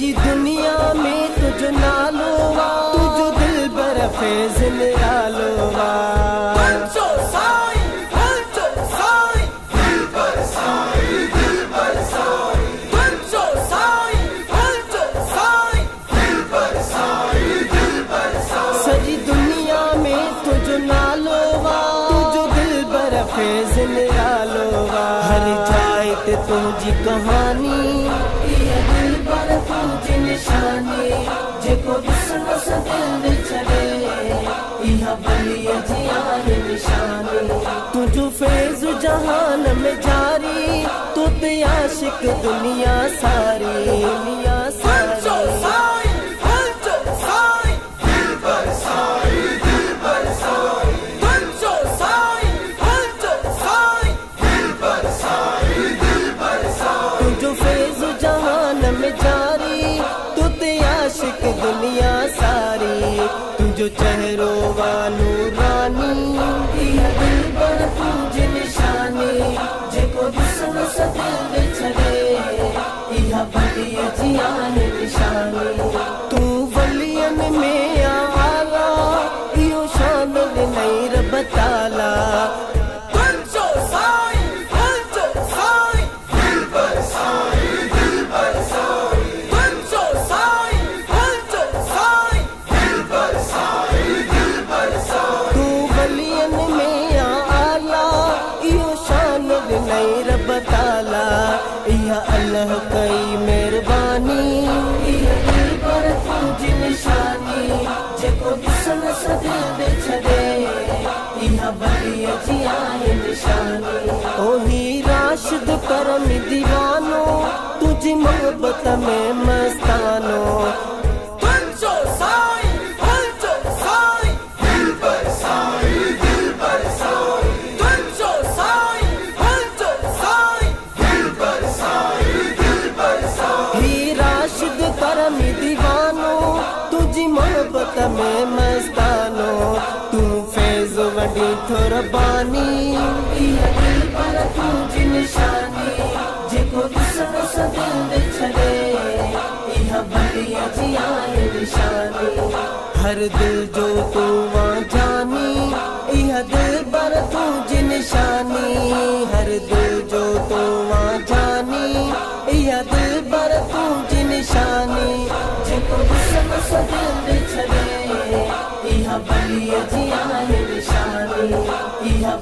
सजी दुनिया में तुझ नालो तुझ दिल बर फैज़ निरालो सजी दुनिया में तुझ नालो तुझ दिल बर फैज़ निरालो हर जाए ते तुझी कहानी दिल बर तुझी निशानी जेको ॾिसण सां दिल छॾे इहा बलीअ जी आहे निशानी तुझो फैज़ जहान में जारी तो ते आशिक दुनिया सारी दुनिया सारी तुझो चेहरो वालू रानी इहा दिल बर तुझी निशानी जेको ॾिसण सां दिल छॾे इहा बलीअ जी आहे निशानी तूं वलियन में आला इहो शान ॾिनई रब ताला इहा अल्लाह कई मेहरबानी इहा दिल बर तुझी निशानी जेको ॾिसण सां दिल छॾे इहा बलीअ जी आहे निशानी ओ ही राशिद करम दीवानो तुझी मोहब्बत में मस्तानो तुझी मोहब्बत में मस्तानो तू फैज़ वडी थोरबानी इहा दिल बर तुझी निशानी जेको ॾिसण सां दिल छॾे इहा बलीअ जी आहे निशानी हर दिल जो तू वां जानी इहा दिल बर तुझी निशानी हर दिल जो तू वां जानी इहा दिल बर तुझी निशानी जेको ॾिसण सां दिल छॾे इहा बलीअ जी आहे निशानी इहा